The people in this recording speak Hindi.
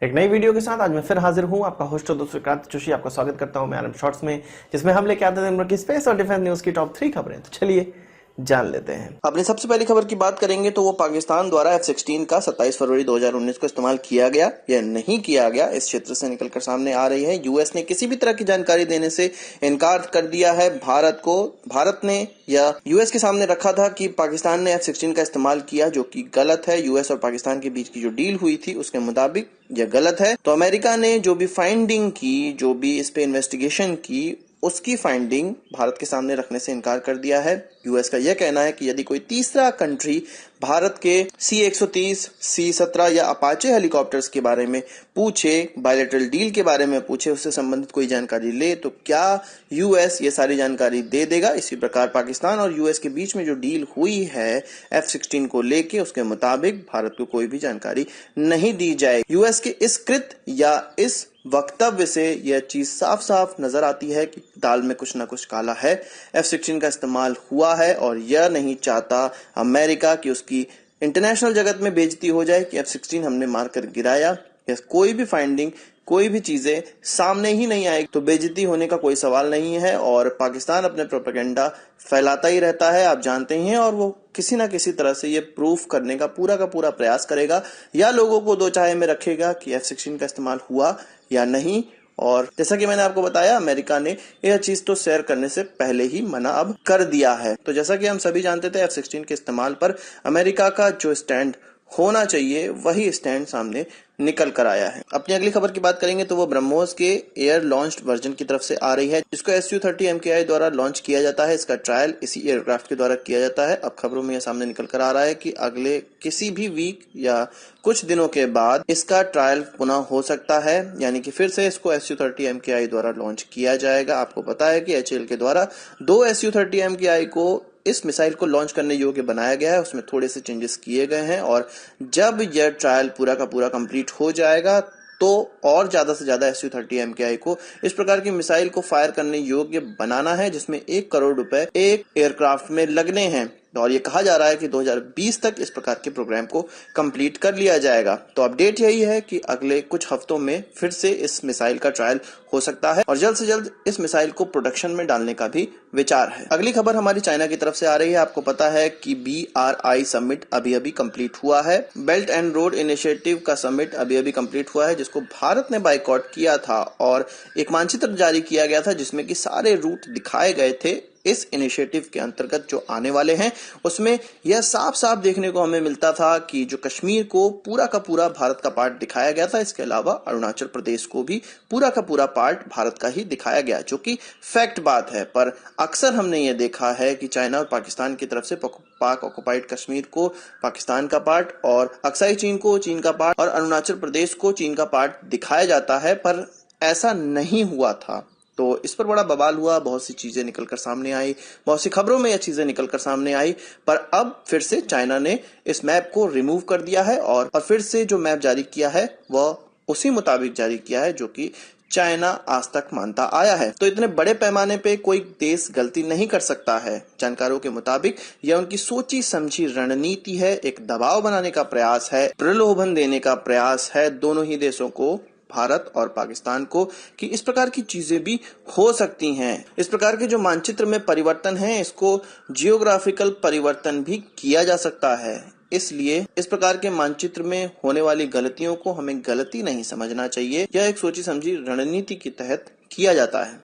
एक नई वीडियो के साथ आज मैं फिर हाजिर हूं। आपका होस्ट और दोस्त विक्रांत जोशी आपका स्वागत करता हूं मैं आरएम शॉर्ट्स में, जिसमें हम लेके आते हैं स्पेस और डिफेंस न्यूज की टॉप 3 खबरें। तो चलिए जान लेते हैं। अपनी सबसे पहली खबर की बात करेंगे तो वो पाकिस्तान द्वारा F-16 का 27 फरवरी 2019 को इस्तेमाल किया गया या नहीं किया गया, इस क्षेत्र से निकलकर सामने आ रही है। यूएस ने किसी भी तरह की जानकारी देने से इनकार कर दिया है भारत ने या यूएस के सामने रखा था कि पाकिस्तान ने F-16 का इस्तेमाल किया, जो कि गलत है। यूएस और पाकिस्तान के बीच की जो डील हुई थी उसके मुताबिक यह गलत है। तो अमेरिका ने जो भी फाइंडिंग की, जो भी इस पे इन्वेस्टिगेशन की, उसकी फाइंडिंग भारत के सामने रखने से इनकार कर दिया है। यूएस का यह कहना है कि यदि कोई तीसरा कंट्री भारत के C-130, C-17 या अपाचे हेलीकॉप्टर्स के बारे में पूछे, बायलैटरल डील के बारे में पूछे, उससे संबंधित कोई जानकारी ले, तो क्या यूएस ये सारी जानकारी दे देगा। इसी प्रकार पाकिस्तान और यूएस के बीच में जो डील हुई है F-16 को लेके, उसके मुताबिक भारत को कोई भी जानकारी नहीं दी जाए। यूएस के इस कृत्य या इस वक्तव्य से यह चीज साफ साफ नजर आती है कि दाल में कुछ ना कुछ काला है। F-16 का इस्तेमाल हुआ है और यह नहीं चाहता अमेरिका कि उसकी इंटरनेशनल जगत में बेइज्जती हो जाए कि F-16 हमने मारकर गिराया। या कोई भी फाइंडिंग, कोई भी चीजें सामने ही नहीं आएगी तो बेइज्जती होने का कोई सवाल नहीं है। और पाकिस्तान अपने प्रोपेगेंडा फैलाता ही रहता है, आप जानते ही हैं, और वो किसी ना किसी तरह से ये प्रूफ करने का पूरा प्रयास करेगा या लोगों को दो चाहे में रखेगा कि F-16 का इस्तेमाल हुआ या नहीं। और जैसा कि मैंने आपको बताया, अमेरिका ने यह चीज तो शेयर करने से पहले ही मना अब कर दिया है। तो जैसा कि हम सभी जानते थे, F-16 के इस्तेमाल पर अमेरिका का जो स्टैंड होना चाहिए वही स्टैंड सामने निकल कर आया है। अपनी अगली खबर की बात करेंगे तो वो ब्रह्मोस के एयर लॉन्च्ड वर्जन की तरफ से आ रही है, जिसको Su-30 MKI द्वारा लॉन्च किया जाता है। इसका ट्रायल इसी एयरक्राफ्ट के द्वारा किया जाता है। अब खबरों में यह सामने निकल कर आ रहा है कि अगले किसी भी वीक या कुछ दिनों के बाद इसका ट्रायल पुनः हो सकता है, यानी कि फिर से इसको Su-30 MKI द्वारा लॉन्च किया जाएगा। आपको पता है कि HAL के द्वारा 2 Su-30 MKI को, इस मिसाइल को लॉन्च करने योग्य बनाया गया है, उसमें थोड़े से चेंजेस किए गए हैं। और जब यह ट्रायल पूरा का पूरा कंप्लीट हो जाएगा तो और ज्यादा से ज्यादा Su-30 MKI को इस प्रकार की मिसाइल को फायर करने योग्य बनाना है, जिसमें 1 करोड़ रुपए एक एयरक्राफ्ट में लगने हैं। और ये कहा जा रहा है कि 2020 तक इस प्रकार के प्रोग्राम को कंप्लीट कर लिया जाएगा। तो अपडेट यही है कि अगले कुछ हफ्तों में फिर से इस मिसाइल का ट्रायल हो सकता है और जल्द से जल्द इस मिसाइल को प्रोडक्शन में डालने का भी विचार है। अगली खबर हमारी चाइना की तरफ से आ रही है। आपको पता है कि BRI समिट अभी कंप्लीट हुआ है। बेल्ट एंड रोड इनिशिएटिव का समिट अभी कंप्लीट हुआ है, जिसको भारत ने बाइकआउट किया था और एक मानचित्र जारी किया गया था जिसमें कि सारे रूट दिखाए गए थे इस इनिशिएटिव के अंतर्गत जो आने वाले हैं। उसमें यह साफ साफ देखने को हमें मिलता था कि जो कश्मीर को पूरा का पूरा भारत का पार्ट दिखाया गया था, इसके अलावा अरुणाचल प्रदेश को भी पूरा का पूरा पार्ट भारत का ही दिखाया गया, जो कि फैक्ट बात है। पर अक्सर हमने ये देखा है कि चाइना और पाकिस्तान की तरफ से पाक ऑक्युपाइड कश्मीर को पाकिस्तान का पार्ट और अक्साई चीन को चीन का पार्ट और अरुणाचल प्रदेश को चीन का पार्ट दिखाया जाता है, पर ऐसा नहीं हुआ था। तो इस पर बड़ा बवाल हुआ, बहुत सी चीजें निकलकर सामने आई, बहुत सी खबरों में यह चीजें निकलकर सामने आई। पर अब फिर से चाइना ने इस मैप को रिमूव कर दिया है और फिर से जो मैप जारी किया है वह उसी मुताबिक जारी किया है जो कि चाइना आज तक मानता आया है। तो इतने बड़े पैमाने पे कोई देश गलती नहीं कर सकता है। जानकारों के मुताबिक यह उनकी सोची समझी रणनीति है, एक दबाव बनाने का प्रयास है, प्रलोभन देने का प्रयास है दोनों ही देशों को, भारत और पाकिस्तान को, कि इस प्रकार की चीजें भी हो सकती हैं। इस प्रकार के जो मानचित्र में परिवर्तन है, इसको जियोग्राफिकल परिवर्तन भी किया जा सकता है। इसलिए इस प्रकार के मानचित्र में होने वाली गलतियों को हमें गलती नहीं समझना चाहिए। यह एक सोची समझी रणनीति के तहत किया जाता है।